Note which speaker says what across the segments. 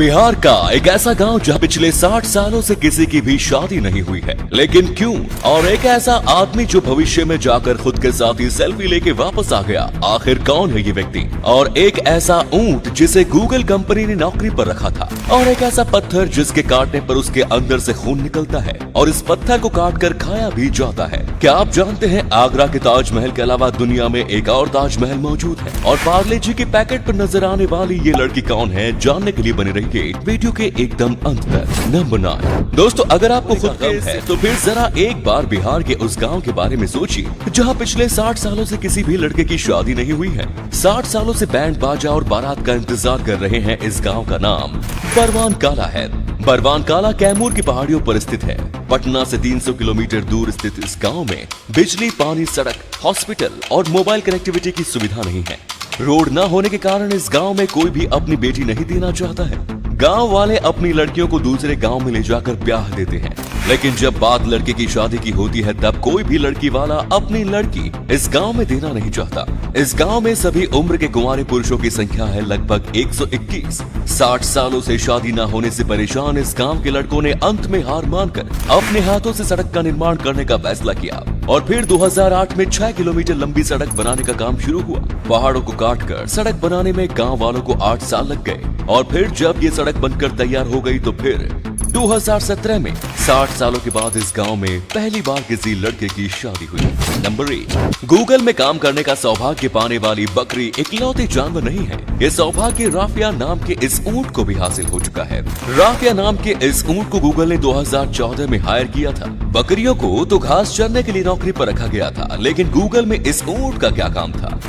Speaker 1: बिहार का एक ऐसा गांव जहां पिछले 60 सालों से किसी की भी शादी नहीं हुई है, लेकिन क्यों? और एक ऐसा आदमी जो भविष्य में जाकर खुद के साथ ही सेल्फी लेके वापस आ गया। आखिर कौन है ये व्यक्ति? और एक ऐसा ऊंट जिसे गूगल कंपनी ने नौकरी पर रखा था, और एक ऐसा पत्थर जिसके काटने पर उसके अंदर से खून निकलता है और इस पत्थर को काट कर खाया भी जाता है। क्या आप जानते हैं आगरा के ताजमहल के अलावा दुनिया में एक और ताजमहल मौजूद है? और पार्ले जी के पैकेट पर नजर आने वाली ये लड़की कौन है, जानने के लिए बने रहिए वीडियो के एकदम अंत तक। नंबर 9। दोस्तों, अगर आपको खुद गम है तो फिर जरा एक बार बिहार के उस गांव के बारे में सोचिए जहां पिछले 60 सालों से किसी भी लड़के की शादी नहीं हुई है। 60 सालों से बैंड बाजा और बारात का इंतजार कर रहे हैं। इस गांव का नाम बरवान काला है। बरवान काला कैमूर की पहाड़ियों पर स्थित है। पटना से 300 किलोमीटर दूर स्थित इस गांव में बिजली, पानी, सड़क, हॉस्पिटल और मोबाइल कनेक्टिविटी की सुविधा नहीं है। रोड न होने के कारण इस गांव में कोई भी अपनी बेटी नहीं देना चाहता है। गांव वाले अपनी लड़कियों को दूसरे गांव में ले जाकर ब्याह देते हैं, लेकिन जब बात लड़के की शादी की होती है तब कोई भी लड़की वाला अपनी लड़की इस गांव में देना नहीं चाहता। इस गांव में सभी उम्र के कुंवारे पुरुषों की संख्या है लगभग 121। 60 सालों से शादी न होने से परेशान इस गांव के लड़कों ने अंत में हार मानकर अपने हाथों से सड़क का निर्माण करने का फैसला किया और फिर 2008 में 6 किलोमीटर लंबी सड़क बनाने का काम शुरू हुआ। पहाड़ों को काटकर सड़क बनाने में गांव वालों को 8 साल लग गए और फिर जब ये सड़क बनकर तैयार हो गई तो फिर 2017 में 60 सालों के बाद इस गांव में पहली बार किसी लड़के की शादी हुई। नंबर 8। गूगल में काम करने का सौभाग्य पाने वाली बकरी इकलौती जानवर नहीं है। ये सौभाग्य राफिया नाम के इस ऊंट को भी हासिल हो चुका है। राफिया नाम के इस ऊंट को गूगल ने 2014 में हायर किया था। बकरियों को तो घास चरने के लिए नौकरी पर रखा गया था, लेकिन गूगल में इस ऊंट का क्या काम था?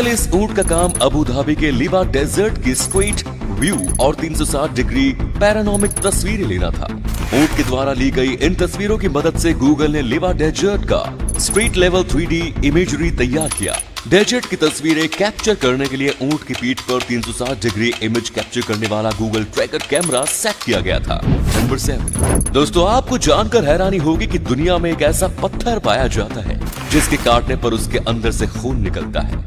Speaker 1: इस ऊंट का काम अबू धाबी के लिवा डेजर्ट की स्ट्रीट व्यू और 360 डिग्री पैरानोमिक तस्वीरें लेना था। ऊंट के द्वारा ली गई इन तस्वीरों की मदद से गूगल ने लिवा डेजर्ट का स्ट्रीट लेवल 3D इमेजरी तैयार किया। डेजर्ट की तस्वीरें कैप्चर करने के लिए ऊंट की पीठ पर 360 डिग्री इमेज कैप्चर करने वाला गूगल ट्रैकर कैमरा सेट किया गया था। नंबर 7। दोस्तों, आपको जानकर हैरानी होगी कि दुनिया में एक ऐसा पत्थर पाया जाता है जिसके काटने पर उसके अंदर से खून निकलता है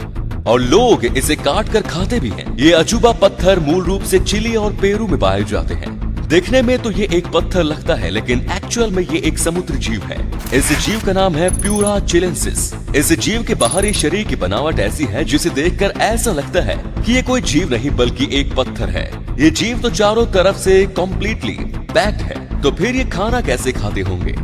Speaker 1: और लोग इसे काट कर खाते भी हैं। ये अजूबा पत्थर मूल रूप से चिली और पेरू में पाए जाते हैं। देखने में तो ये एक पत्थर लगता है, लेकिन एक्चुअल में ये एक समुद्री जीव है। इस जीव का नाम है प्यूरा चिलेंसिस। इस जीव के बाहरी शरीर की बनावट ऐसी है जिसे देखकर ऐसा लगता है कि ये कोई जीव नहीं बल्कि एक पत्थर है। ये जीव तो चारों तरफ से कम्प्लीटली पैक्ड है, तो फिर ये खाना कैसे खाते होंगे?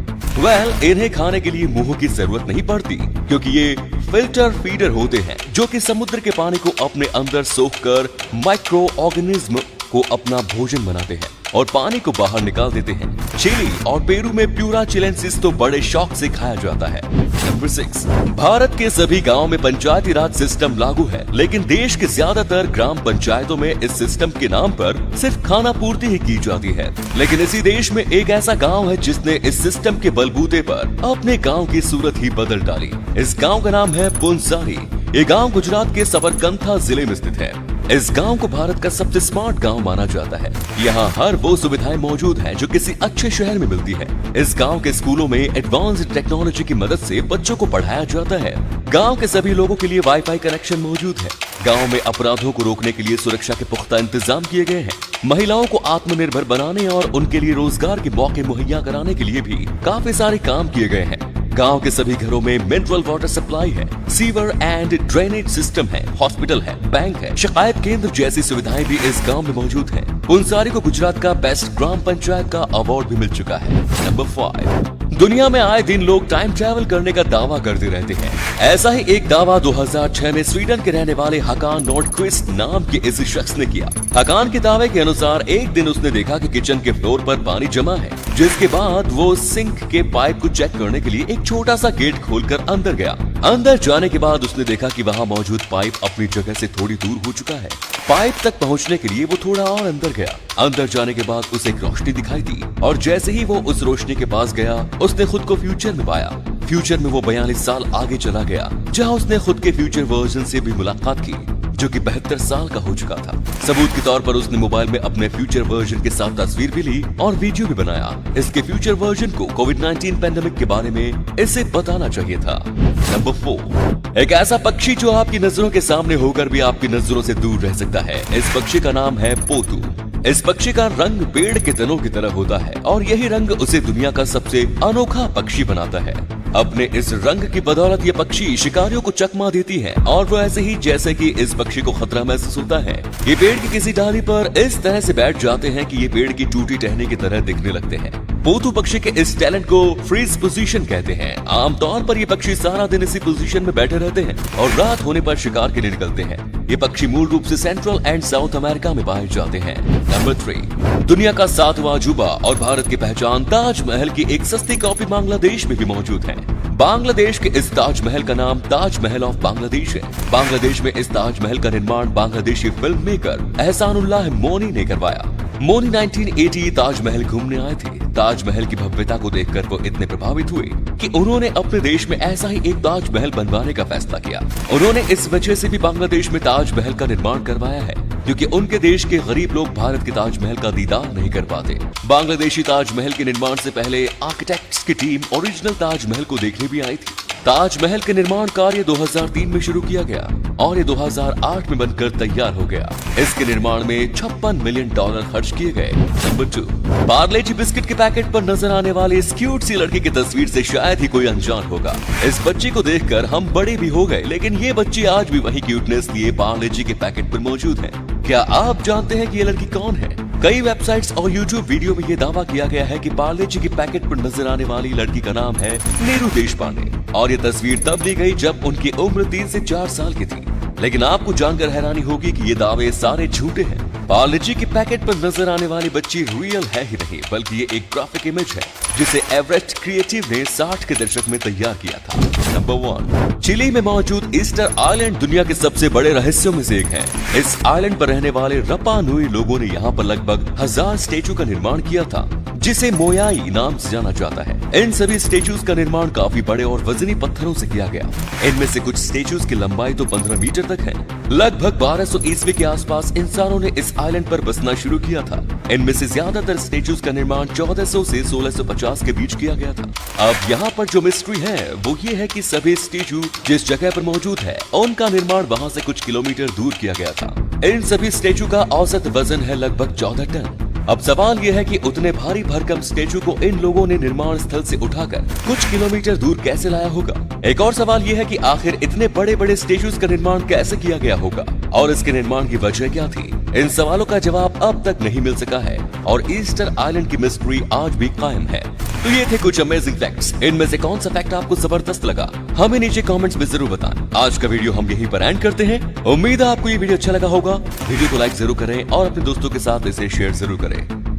Speaker 1: इन्हें खाने के लिए मुंह की जरूरत नहीं पड़ती, क्योंकि ये फिल्टर फीडर होते हैं जो कि समुद्र के पानी को अपने अंदर सोखकर माइक्रो ऑर्गेनिज्म को अपना भोजन बनाते हैं और पानी को बाहर निकाल देते हैं। चिली और पेरू में प्यूरा चिलेंसिस तो बड़े शौक से खाया जाता है। नंबर 6। भारत के सभी गांवों में पंचायती राज सिस्टम लागू है, लेकिन देश के ज्यादातर ग्राम पंचायतों में इस सिस्टम के नाम पर सिर्फ खाना पूर्ति ही की जाती है। लेकिन इसी देश में एक ऐसा गाँव है जिसने इस सिस्टम के बलबूते पर अपने गाँव की सूरत ही बदल डाली। इस गाँव का नाम है पुंसारी। ये गाँव गुजरात के सबरकंथा जिले में स्थित है। इस गांव को भारत का सबसे स्मार्ट गांव माना जाता है। यहाँ हर वो सुविधाएं मौजूद हैं जो किसी अच्छे शहर में मिलती है। इस गांव के स्कूलों में एडवांस्ड टेक्नोलॉजी की मदद से बच्चों को पढ़ाया जाता है। गांव के सभी लोगों के लिए वाईफाई कनेक्शन मौजूद है। गांव में अपराधों को रोकने के लिए सुरक्षा के पुख्ता इंतजाम किए गए हैं। महिलाओं को आत्मनिर्भर बनाने और उनके लिए रोजगार के मौके मुहैया कराने के लिए भी काफी सारे काम किए गए हैं। गांव के सभी घरों में मिनरल वाटर सप्लाई है, सीवर एंड ड्रेनेज सिस्टम है, हॉस्पिटल है, बैंक है, शिकायत केंद्र जैसी सुविधाएं भी इस गांव में मौजूद हैं। पुंसारी को गुजरात का बेस्ट ग्राम पंचायत का अवार्ड भी मिल चुका है। नंबर 5। दुनिया में आए दिन लोग टाइम ट्रैवल करने का दावा करते रहते हैं। ऐसा ही एक दावा 2006 में स्वीडन के रहने वाले हकान नॉर्डक्विस्ट नाम के इस शख्स ने किया। हकान के दावे के अनुसार एक दिन उसने देखा कि किचन के फ्लोर पर पानी जमा है, जिसके बाद वो सिंक के पाइप को चेक करने के लिए एक छोटा सा गेट खोलकर अंदर गया। अंदर जाने के बाद उसने देखा कि वहाँ मौजूद पाइप अपनी जगह से थोड़ी दूर हो चुका है। पाइप तक पहुँचने के लिए वो थोड़ा और अंदर गया। अंदर जाने के बाद उसे एक रोशनी दिखाई दी और जैसे ही वो उस रोशनी के पास गया उसने खुद को फ्यूचर में पाया। फ्यूचर में वो 42 साल आगे चला गया, जहाँ उसने खुद के फ्यूचर वर्जन से भी मुलाकात की जो कि 72 साल का हो चुका था। सबूत के तौर पर उसने मोबाइल में अपने फ्यूचर वर्जन के साथ तस्वीर भी ली और वीडियो भी बनाया। इसके फ्यूचर वर्जन को कोविड-19 पैंडेमिक के बारे में इसे बताना चाहिए था। नंबर 4। एक ऐसा पक्षी जो आपकी नजरों के सामने होकर भी आपकी नजरों से दूर रह सकता है। इस पक्षी का नाम है पोतू। इस पक्षी का रंग पेड़ के तनों की तरह होता है और यही रंग उसे दुनिया का सबसे अनोखा पक्षी बनाता है। अपने इस रंग की बदौलत ये पक्षी शिकारियों को चकमा देती है और वो ऐसे ही जैसे कि इस पक्षी को खतरा महसूस होता है। ये पेड़ की किसी डाली पर इस तरह से बैठ जाते हैं कि ये पेड़ की टूटी टहनी की तरह दिखने लगते हैं। पोतू पक्षी के इस टैलेंट को फ्रीज पोजीशन कहते हैं। आमतौर पर ये पक्षी सारा दिन इसी पोजीशन में बैठे रहते हैं और रात होने पर शिकार के लिए निकलते हैं। ये पक्षी मूल रूप से सेंट्रल एंड साउथ अमेरिका में पाए जाते हैं। नंबर 3, दुनिया का 7वां अजूबा और भारत की पहचान ताजमहल की एक सस्ती कॉपी बांग्लादेश में भी मौजूद है। बांग्लादेश के इस ताजमहल का नाम ताजमहल ऑफ बांग्लादेश है। बांग्लादेश में इस ताजमहल का निर्माण बांग्लादेशी फिल्म मेकर एहसानुल्लाह मोनी ने करवाया। मोनी 1980 ताजमहल घूमने आए थे। ताजमहल की भव्यता को देखकर वो इतने प्रभावित हुए कि उन्होंने अपने देश में ऐसा ही एक ताजमहल बनवाने का फैसला किया। उन्होंने इस वजह से भी बांग्लादेश में ताजमहल का निर्माण करवाया है क्योंकि उनके देश के गरीब लोग भारत के ताजमहल का दीदार नहीं कर पाते। बांग्लादेशी ताजमहल के निर्माण से पहले आर्किटेक्ट्स की टीम ओरिजिनल ताजमहल को देखने भी आई थी। ताजमहल के निर्माण कार्य 2003 में शुरू किया गया और ये 2008 में बनकर तैयार हो गया। इसके निर्माण में $56 मिलियन खर्च किए गए। नंबर 2, पार्ले जी बिस्किट के पैकेट पर नजर आने वाली इस क्यूट सी लड़की की तस्वीर से शायद ही कोई अनजान होगा। इस बच्ची को देखकर हम बड़े भी हो गए, लेकिन ये बच्ची आज भी वही क्यूटनेस लिए पार्ले जी के पैकेट पर मौजूद है। क्या आप जानते हैं कि ये लड़की कौन है? कई वेबसाइट्स और यूट्यूब वीडियो में ये दावा किया गया है कि पार्ले जी के पैकेट पर नजर आने वाली लड़की का नाम है नीरू देशपांडे और ये तस्वीर तब ली गई जब उनकी उम्र 3 से 4 साल की थी। लेकिन आपको जानकर हैरानी होगी कि ये दावे सारे झूठे हैं। पार्ले जी के पैकेट पर नजर आने वाली बच्ची रियल है ही नहीं, बल्कि ये एक ग्राफिक इमेज है जिसे एवरेस्ट क्रिएटिव ने 60 के दशक में तैयार किया था। नंबर 1, चिली में मौजूद ईस्टर आइलैंड दुनिया के सबसे बड़े रहस्यों में से एक है। इस आइलैंड पर रहने वाले रपा नुई लोगों ने यहाँ पर लगभग 1000 स्टेचू का निर्माण किया था जिसे मोयाई नाम से जाना जाता है। इन सभी स्टेचूज का निर्माण काफी बड़े और वजनी पत्थरों से किया गया। इनमें से कुछ स्टेचूज की लंबाई तो 15 मीटर तक है। लगभग 1200 ईस्वी के आसपास इंसानों ने इस आइलैंड पर बसना शुरू किया था। इनमें से ज्यादातर स्टेचूज का निर्माण 1400 से 1650 के बीच किया गया था। अब यहाँ पर जो मिस्ट्री है वो ये है कि सभी स्टेचू जिस जगह पर मौजूद है उनका निर्माण वहाँ से कुछ किलोमीटर दूर किया गया था। इन सभी स्टेचू का औसत वजन है लगभग 14 टन। अब सवाल यह है कि उतने भारी भरकम स्टेचू को इन लोगों ने निर्माण स्थल से उठाकर कुछ किलोमीटर दूर कैसे लाया होगा। एक और सवाल यह है कि आखिर इतने बड़े बड़े स्टेचूज का निर्माण कैसे किया गया होगा और इसके निर्माण की वजह क्या थी। इन सवालों का जवाब अब तक नहीं मिल सका है और ईस्टर आइलैंड की मिस्ट्री आज भी कायम है। तो ये थे कुछ अमेजिंग फैक्ट्स। इनमें से कौन सा फैक्ट आपको जबरदस्त लगा हमें नीचे कमेंट्स में जरूर बताएं। आज का वीडियो हम यहीं पर एंड करते हैं। उम्मीद है आपको ये वीडियो अच्छा लगा होगा। वीडियो को लाइक जरूर करें और अपने दोस्तों के साथ इसे शेयर जरूर करें।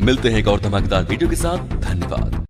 Speaker 1: मिलते हैं एक और धमाकेदार वीडियो के साथ। धन्यवाद।